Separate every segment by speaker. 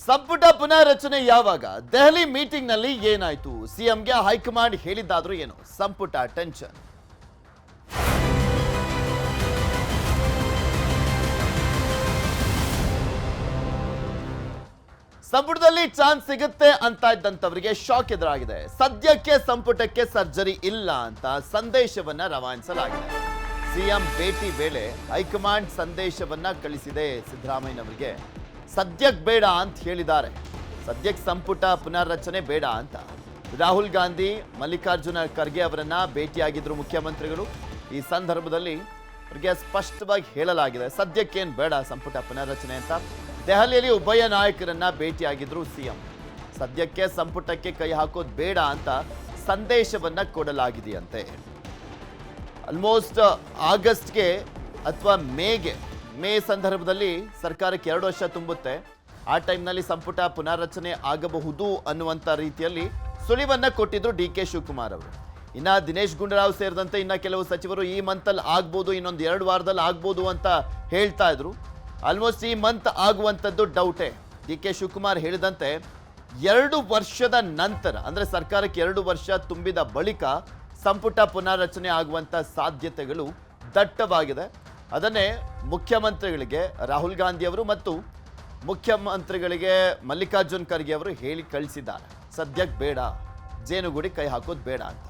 Speaker 1: ಸಂಪುಟ ಪುನಾರಚನೆ ಯಾವಾಗ? ದೆಹಲಿ ಮೀಟಿಂಗ್ ನಲ್ಲಿ ಏನಾಯ್ತು? ಸಿಎಂಗೆ ಹೈಕಮಾಂಡ್ ಹೇಳಿದ್ದಾದ್ರೂ ಏನು? ಸಂಪುಟ ಟೆನ್ಷನ್. ಸಂಪುಟದಲ್ಲಿ ಚಾನ್ಸ್ ಸಿಗುತ್ತೆ ಅಂತ ಇದ್ದಂತವರಿಗೆ ಶಾಕ್ ಎದುರಾಗಿದೆ. ಸದ್ಯಕ್ಕೆ ಸಂಪುಟಕ್ಕೆ ಸರ್ಜರಿ ಇಲ್ಲ ಅಂತ ಸಂದೇಶವನ್ನ ರವಾನಿಸಲಾಗಿದೆ. ಸಿಎಂ ಭೇಟಿ ವೇಳೆ ಹೈಕಮಾಂಡ್ ಸಂದೇಶವನ್ನ ಕಳಿಸಿದೆ ಸಿದ್ದರಾಮಯ್ಯನವರಿಗೆ. ಸದ್ಯಕ್ಕೆ ಬೇಡ ಅಂತ ಹೇಳಿದ್ದಾರೆ. ಸದ್ಯಕ್ಕೆ ಸಂಪುಟ ಪುನರ್ರಚನೆ ಬೇಡ ಅಂತ. ರಾಹುಲ್ ಗಾಂಧಿ ಮಲ್ಲಿಕಾರ್ಜುನ ಖರ್ಗೆ ಅವರನ್ನ ಭೇಟಿಯಾಗಿದ್ರು ಮುಖ್ಯಮಂತ್ರಿಗಳು. ಈ ಸಂದರ್ಭದಲ್ಲಿ ಅವರಿಗೆ ಸ್ಪಷ್ಟವಾಗಿ ಹೇಳಲಾಗಿದೆ ಸದ್ಯಕ್ಕೇನು ಬೇಡ ಸಂಪುಟ ಪುನರ್ರಚನೆ ಅಂತ. ದೆಹಲಿಯಲ್ಲಿ ಉಭಯ ನಾಯಕರನ್ನ ಭೇಟಿಯಾಗಿದ್ರು ಸಿಎಂ. ಸದ್ಯಕ್ಕೆ ಸಂಪುಟಕ್ಕೆ ಕೈ ಹಾಕೋದು ಬೇಡ ಅಂತ ಸಂದೇಶವನ್ನ ಕೊಡಲಾಗಿದೆಯಂತೆ. ಆಲ್ಮೋಸ್ಟ್ ಆಗಸ್ಟ್ಗೆ ಅಥವಾ ಮೇ ಸಂದರ್ಭದಲ್ಲಿ ಸರ್ಕಾರಕ್ಕೆ 2 ವರ್ಷ ತುಂಬುತ್ತೆ. ಆ ಟೈಮ್ನಲ್ಲಿ ಸಂಪುಟ ಪುನರ್ರಚನೆ ಆಗಬಹುದು ಅನ್ನುವಂಥ ರೀತಿಯಲ್ಲಿ ಸುಳಿವನ್ನ ಕೊಟ್ಟಿದ್ರು ಡಿ.ಕೆ. ಶಿವಕುಮಾರ್ ಅವರು. ಇನ್ನ ದಿನೇಶ್ ಗುಂಡೂರಾವ್ ಸೇರಿದಂತೆ ಇನ್ನ ಕೆಲವು ಸಚಿವರು ಈ ಮಂತಲ್ಲಿ ಆಗ್ಬೋದು, ಇನ್ನೊಂದು 2 ವಾರದಲ್ಲಿ ಆಗ್ಬೋದು ಅಂತ ಹೇಳ್ತಾ ಇದ್ರು. ಆಲ್ಮೋಸ್ಟ್ ಈ ಮಂತ್ ಆಗುವಂಥದ್ದು ಡೌಟೇ. ಡಿ.ಕೆ. ಶಿವಕುಮಾರ್ ಹೇಳಿದಂತೆ 2 ವರ್ಷದ ನಂತರ, ಅಂದರೆ ಸರ್ಕಾರಕ್ಕೆ 2 ವರ್ಷ ತುಂಬಿದ ಬಳಿಕ ಸಂಪುಟ ಪುನರ್ರಚನೆ ಆಗುವಂಥ ಸಾಧ್ಯತೆಗಳು ದಟ್ಟವಾಗಿದೆ. ಅದನ್ನೇ ಮುಖ್ಯಮಂತ್ರಿಗಳಿಗೆ ರಾಹುಲ್ ಗಾಂಧಿ ಅವರು ಮತ್ತು ಮುಖ್ಯಮಂತ್ರಿಗಳಿಗೆ ಮಲ್ಲಿಕಾರ್ಜುನ್ ಖರ್ಗೆ ಅವರು ಹೇಳಿ ಕಳಿಸಿದ್ದಾರೆ. ಸದ್ಯಕ್ಕೆ ಬೇಡ, ಜೇನುಗೂಡಿ ಕೈ ಹಾಕೋದು ಬೇಡ ಅಂತ.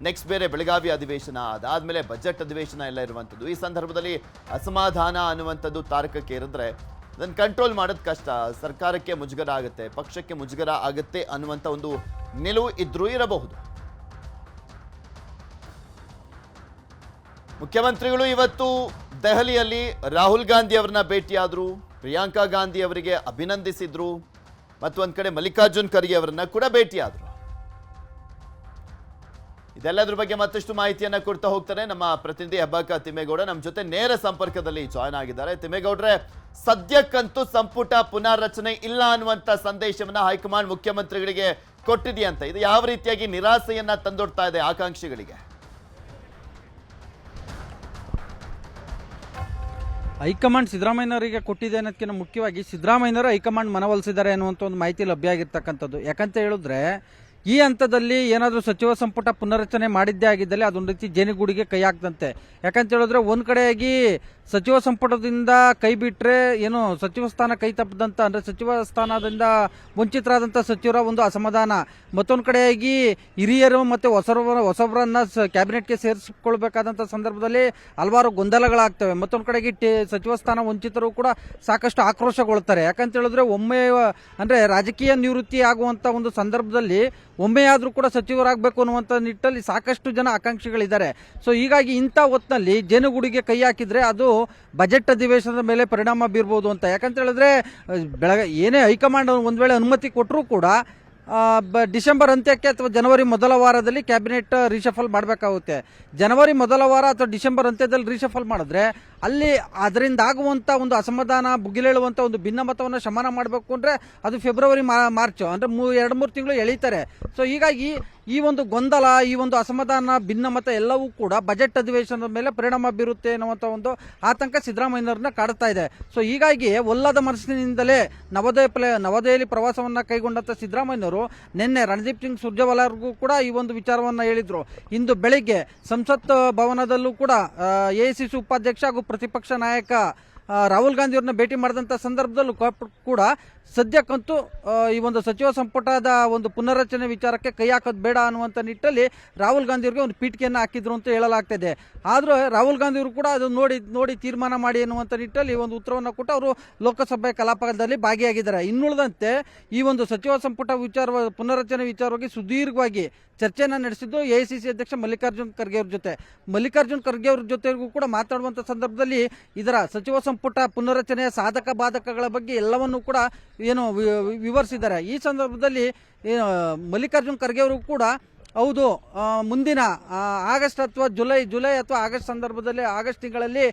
Speaker 1: ನೆಕ್ಸ್ಟ್ ಬೇರೆ ಬೆಳಗಾವಿ ಅಧಿವೇಶನ, ಅದಾದಮೇಲೆ ಬಜೆಟ್ ಅಧಿವೇಶನ ಎಲ್ಲ ಇರುವಂಥದ್ದು. ಈ ಸಂದರ್ಭದಲ್ಲಿ ಅಸಮಾಧಾನ ಅನ್ನುವಂಥದ್ದು ತಾರಕಕ್ಕೆ ಇರಿದ್ರೆ ಅದನ್ನು ಕಂಟ್ರೋಲ್ ಮಾಡೋದು ಕಷ್ಟ. ಸರ್ಕಾರಕ್ಕೆ ಮುಜುಗರ ಆಗುತ್ತೆ, ಪಕ್ಷಕ್ಕೆ ಮುಜುಗರ ಆಗುತ್ತೆ ಅನ್ನುವಂಥ ಒಂದು ನಿಲುವು ಇದ್ರೂ ಇರಬಹುದು. ಮುಖ್ಯಮಂತ್ರಿಗಳು ಇವತ್ತು ದೆಹಲಿಯಲ್ಲಿ ರಾಹುಲ್ ಗಾಂಧಿ ಅವರನ್ನ ಭೇಟಿಯಾದರು, ಪ್ರಿಯಾಂಕಾ ಗಾಂಧಿ ಅವರಿಗೆ ಅಭಿನಂದಿಸಿದ್ರು, ಮತ್ತು ಒಂದು ಕಡೆ ಮಲ್ಲಿಕಾರ್ಜುನ್ ಖರ್ಗೆ ಅವರನ್ನ ಕೂಡ ಭೇಟಿಯಾದರು. ಇದೆಲ್ಲದ್ರ ಬಗ್ಗೆ ಮತ್ತಷ್ಟು ಮಾಹಿತಿಯನ್ನ ಕೊಡ್ತಾ ಹೋಗ್ತಾರೆ ನಮ್ಮ ಪ್ರತಿನಿಧಿ ಹೆಬ್ಬಾಕ ತಿಮ್ಮೇಗೌಡ. ನಮ್ಮ ಜೊತೆ ನೇರ ಸಂಪರ್ಕದಲ್ಲಿ ಜಾಯ್ನ್ ಆಗಿದ್ದಾರೆ. ತಿಮ್ಮೇಗೌಡ್ರೆ, ಸದ್ಯಕ್ಕಂತೂ ಸಂಪುಟ ಪುನರ್ರಚನೆ ಇಲ್ಲ ಅನ್ನುವಂಥ ಸಂದೇಶವನ್ನ ಹೈಕಮಾಂಡ್ ಮುಖ್ಯಮಂತ್ರಿಗಳಿಗೆ ಕೊಟ್ಟಿದೆಯಂತ. ಇದು ಯಾವ ರೀತಿಯಾಗಿ ನಿರಾಸೆಯನ್ನ ತಂದೊಡ್ತಾ ಇದೆ ಆಕಾಂಕ್ಷಿಗಳಿಗೆ?
Speaker 2: ಹೈಕಮಾಂಡ್ ಸಿದ್ದರಾಮಯ್ಯನವರಿಗೆ ಕೊಟ್ಟಿದೆ ಅನ್ನೋದಕ್ಕಿಂತ ಮುಖ್ಯವಾಗಿ ಸಿದ್ದರಾಮಯ್ಯನವರು ಹೈಕಮಾಂಡ್ ಮನವೊಲಿಸಿದ್ದಾರೆ ಅನ್ನುವಂಥ ಒಂದು ಮಾಹಿತಿ ಲಭ್ಯ ಆಗಿರ್ತಕ್ಕಂಥದ್ದು. ಯಾಕಂತ ಹೇಳಿದ್ರೆ ಈ ಹಂತದಲ್ಲಿ ಏನಾದರೂ ಸಚಿವ ಸಂಪುಟ ಪುನರ್ರಚನೆ ಮಾಡಿದ್ದೇ ಆಗಿದ್ದಲ್ಲಿ ಅದೊಂದು ರೀತಿ ಜೇನುಗೂಡಿಗೆ ಕೈ ಹಾಕ್ದಂತೆ. ಯಾಕಂತ ಹೇಳಿದ್ರೆ ಒಂದು ಕಡೆಯಾಗಿ ಸಚಿವ ಸಂಪುಟದಿಂದ ಕೈ ಬಿಟ್ಟರೆ ಏನು ಸಚಿವ ಸ್ಥಾನ ಕೈ ತಪ್ಪದಂತ, ಅಂದರೆ ಸಚಿವ ಸ್ಥಾನದಿಂದ ವಂಚಿತರಾದಂಥ ಸಚಿವರ ಒಂದು ಅಸಮಾಧಾನ, ಮತ್ತೊಂದು ಕಡೆಯಾಗಿ ಹಿರಿಯರು ಮತ್ತು ಹೊಸಬರನ್ನ ಕ್ಯಾಬಿನೆಟ್ಗೆ ಸೇರಿಸಿಕೊಳ್ಬೇಕಾದಂಥ ಸಂದರ್ಭದಲ್ಲಿ ಹಲವಾರು ಗೊಂದಲಗಳಾಗ್ತವೆ. ಮತ್ತೊಂದು ಕಡೆಗೆ ಸಚಿವ ಸ್ಥಾನ ವಂಚಿತರು ಕೂಡ ಸಾಕಷ್ಟು ಆಕ್ರೋಶಗೊಳ್ತಾರೆ. ಯಾಕಂತ ಹೇಳಿದ್ರೆ ಒಮ್ಮೆ ಅಂದರೆ ರಾಜಕೀಯ ನಿವೃತ್ತಿ ಆಗುವಂಥ ಒಂದು ಸಂದರ್ಭದಲ್ಲಿ ಒಮ್ಮೆಯಾದರೂ ಕೂಡ ಸಚಿವರಾಗಬೇಕು ಅನ್ನುವಂಥ ನಿಟ್ಟಲ್ಲಿ ಸಾಕಷ್ಟು ಜನ ಆಕಾಂಕ್ಷಿಗಳಿದ್ದಾರೆ. ಸೊ ಹೀಗಾಗಿ ಇಂಥ ಹೊತ್ತಿನಲ್ಲಿ ಜೇನುಗೂಡಿಗೆ ಕೈ ಹಾಕಿದರೆ ಅದು ಬಜೆಟ್ ಅಧಿವೇಶನದ ಮೇಲೆ ಪರಿಣಾಮ ಬೀರ್ಬೋದು ಅಂತ. ಯಾಕಂತ ಹೇಳಿದ್ರೆ ಏನೇ ಹೈಕಮಾಂಡ್ ಒಂದು ವೇಳೆ ಅನುಮತಿ ಕೊಟ್ಟರೂ ಕೂಡ ಡಿಸೆಂಬರ್ ಅಂತ್ಯಕ್ಕೆ ಅಥವಾ ಜನವರಿ ಮೊದಲ ವಾರದಲ್ಲಿ ಕ್ಯಾಬಿನೆಟ್ ರೀಶಫಲ್ ಮಾಡಬೇಕಾಗುತ್ತೆ. ಜನವರಿ ಮೊದಲ ವಾರ ಅಥವಾ ಡಿಸೆಂಬರ್ ಅಂತ್ಯದಲ್ಲಿ ರೀಶಫಲ್ ಮಾಡಿದ್ರೆ ಅಲ್ಲಿ ಅದರಿಂದ ಆಗುವಂಥ ಒಂದು ಅಸಮಾಧಾನ, ಭುಗಿಲೇಳುವಂಥ ಒಂದು ಭಿನ್ನಮತವನ್ನು ಶಮನ ಮಾಡಬೇಕು ಅಂದರೆ ಅದು ಫೆಬ್ರವರಿ ಮಾರ್ಚ್ ಅಂದರೆ 2-3 ತಿಂಗಳು ಎಳೀತಾರೆ. ಸೊ ಹೀಗಾಗಿ ಈ ಒಂದು ಗೊಂದಲ, ಈ ಒಂದು ಅಸಮಾಧಾನ, ಭಿನ್ನಮತ ಎಲ್ಲವೂ ಕೂಡ ಬಜೆಟ್ ಅಧಿವೇಶನದ ಮೇಲೆ ಪರಿಣಾಮ ಬೀರುತ್ತೆ ಅನ್ನುವಂಥ ಒಂದು ಆತಂಕ ಸಿದ್ದರಾಮಯ್ಯನವ್ರನ್ನ ಕಾಡ್ತಾ ಇದೆ. ಸೊ ಹೀಗಾಗಿ ಒಲ್ಲದ ಮನಸ್ಸಿನಿಂದಲೇ ನವದೆಹಲಿ ಪ್ರವಾಸವನ್ನು ಕೈಗೊಂಡಂಥ ಸಿದ್ದರಾಮಯ್ಯನವರು ನಿನ್ನೆ ರಣದೀಪ್ ಸಿಂಗ್ ಸುರ್ಜೇವಾಲಾರ್ಗೂ ಕೂಡ ಈ ಒಂದು ವಿಚಾರವನ್ನು ಹೇಳಿದ್ರು. ಇಂದು ಬೆಳಿಗ್ಗೆ ಸಂಸತ್ ಭವನದಲ್ಲೂ ಕೂಡ ಎಐಸಿಸಿ ಉಪಾಧ್ಯಕ್ಷ ಹಾಗೂ ಪ್ರತಿಪಕ್ಷ ನಾಯಕ ರಾಹುಲ್ ಗಾಂಧಿ ಅವ್ರನ್ನ ಭೇಟಿ ಮಾಡಿದಂಥ ಸಂದರ್ಭದಲ್ಲೂ ಕೂಡ ಸದ್ಯಕ್ಕಂತೂ ಈ ಒಂದು ಸಚಿವ ಸಂಪುಟದ ಒಂದು ಪುನರ್ರಚನೆ ವಿಚಾರಕ್ಕೆ ಕೈ ಹಾಕೋದು ಬೇಡ ಅನ್ನುವಂಥ ನಿಟ್ಟಲ್ಲಿ ರಾಹುಲ್ ಗಾಂಧಿ ಅವರಿಗೆ ಒಂದು ಪೀಠಿಕೆಯನ್ನು ಹಾಕಿದ್ರು ಅಂತ ಹೇಳಲಾಗ್ತಿದೆ. ಆದರೂ ರಾಹುಲ್ ಗಾಂಧಿ ಅವರು ಕೂಡ ಅದು ನೋಡಿ ತೀರ್ಮಾನ ಮಾಡಿ ಅನ್ನುವಂಥ ನಿಟ್ಟಲ್ಲಿ ಒಂದು ಉತ್ತರವನ್ನು ಕೊಟ್ಟು ಅವರು ಲೋಕಸಭೆ ಕಲಾಪದಲ್ಲಿ ಭಾಗಿಯಾಗಿದ್ದಾರೆ. ಇನ್ನುಳಿದಂತೆ ಈ ಒಂದು ಸಚಿವ ಸಂಪುಟ ಪುನರ್ರಚನೆ ವಿಚಾರವಾಗಿ ಸುದೀರ್ಘವಾಗಿ ಚರ್ಚೆಯನ್ನು ನಡೆಸಿದ್ದು ಎಐಸಿಸಿ ಅಧ್ಯಕ್ಷ ಮಲ್ಲಿಕಾರ್ಜುನ್ ಖರ್ಗೆ ಅವ್ರ ಜೊತೆ. ಮಲ್ಲಿಕಾರ್ಜುನ್ ಖರ್ಗೆ ಅವ್ರ ಜೊತೆಗೂ ಕೂಡ ಮಾತಾಡುವಂಥ ಸಂದರ್ಭದಲ್ಲಿ ಇದರ ಸಚಿವ ಸಂಪುಟ ಪುನರ್ರಚನೆಯ ಸಾಧಕ ಬಾಧಕಗಳ ಬಗ್ಗೆ ಎಲ್ಲವನ್ನೂ ಕೂಡ ವಿವರಿಸಿದ್ದಾರೆ. ಈ ಸಂದರ್ಭದಲ್ಲಿ ಮಲ್ಲಿಕಾರ್ಜುನ್ ಖರ್ಗೆ ಅವರು ಕೂಡ ಹೌದು ಮುಂದಿನ ಆಗಸ್ಟ್ ಅಥವಾ ಜುಲೈ ಅಥವಾ ಆಗಸ್ಟ್ ಸಂದರ್ಭದಲ್ಲಿ ಆಗಸ್ಟ್ ತಿಂಗಳಲ್ಲಿ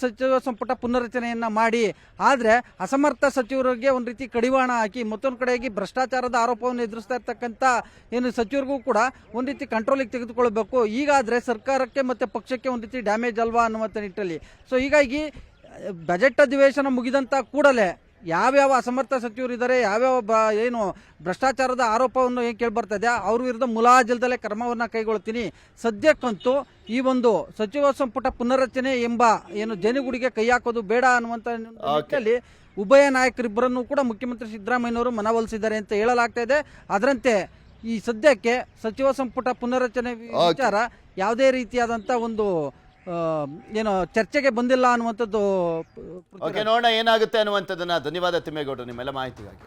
Speaker 2: ಸಚಿವ ಸಂಪುಟ ಪುನರ್ರಚನೆಯನ್ನು ಮಾಡಿ, ಆದರೆ ಅಸಮರ್ಥ ಸಚಿವರಿಗೆ ಒಂದು ರೀತಿ ಕಡಿವಾಣ ಹಾಕಿ ಮತ್ತೊಂದು ಕಡೆಯಾಗಿ ಭ್ರಷ್ಟಾಚಾರದ ಆರೋಪವನ್ನು ಎದುರಿಸ್ತಾ ಇರ್ತಕ್ಕಂಥ ಸಚಿವರಿಗೂ ಕೂಡ ಒಂದು ರೀತಿ ಕಂಟ್ರೋಲಿಗೆ ತೆಗೆದುಕೊಳ್ಬೇಕು. ಈಗಾದರೆ ಸರ್ಕಾರಕ್ಕೆ ಮತ್ತು ಪಕ್ಷಕ್ಕೆ ಒಂದು ರೀತಿ ಡ್ಯಾಮೇಜ್ ಅಲ್ವಾ ಅನ್ನುವಂಥ ನಿಟ್ಟಲ್ಲಿ. ಸೊ ಹೀಗಾಗಿ ಬಜೆಟ್ ಅಧಿವೇಶನ ಮುಗಿದಂಥ ಕೂಡಲೇ ಯಾವ್ಯಾವ ಅಸಮರ್ಥ ಸಚಿವರು ಇದ್ದಾರೆ, ಯಾವ್ಯಾವ ಏನು ಭ್ರಷ್ಟಾಚಾರದ ಆರೋಪವನ್ನು ಏನು ಕೇಳಿಬರ್ತಾ ಇದೆ ಅವ್ರ ವಿರುದ್ಧ ಮುಲಾಜಿಲ್ದಲೇ ಕ್ರಮವನ್ನು ಕೈಗೊಳ್ತೀನಿ. ಸದ್ಯಕ್ಕಂತೂ ಈ ಒಂದು ಸಚಿವ ಸಂಪುಟ ಪುನರ್ರಚನೆ ಎಂಬ ಏನು ಜೇನುಗೂಡಿಗೆ ಕೈ ಹಾಕೋದು ಬೇಡ ಅನ್ನುವಂಥ ನಿಟ್ಟಿನಲ್ಲಿ ಉಭಯ ನಾಯಕರಿಬ್ಬರನ್ನು ಕೂಡ ಮುಖ್ಯಮಂತ್ರಿ ಸಿದ್ದರಾಮಯ್ಯನವರು ಮನವೊಲಿಸಿದ್ದಾರೆ ಅಂತ ಹೇಳಲಾಗ್ತಾ ಇದೆ. ಅದರಂತೆ ಈ ಸದ್ಯಕ್ಕೆ ಸಚಿವ ಸಂಪುಟ ಪುನರ್ರಚನೆ ವಿಚಾರ ಯಾವುದೇ ರೀತಿಯಾದಂಥ ಒಂದು ಏನು ಚರ್ಚೆಗೆ ಬಂದಿಲ್ಲ ಅನ್ನುವಂಥದ್ದು.
Speaker 1: ನೋಡೋಣ ಏನಾಗುತ್ತೆ ಅನ್ನುವಂಥದ್ದನ್ನ. ಧನ್ಯವಾದ ತಿಮ್ಮೇಗೌಡರು ನಿಮ್ಮೆಲ್ಲ ಮಾಹಿತಿಗಾಗಿ.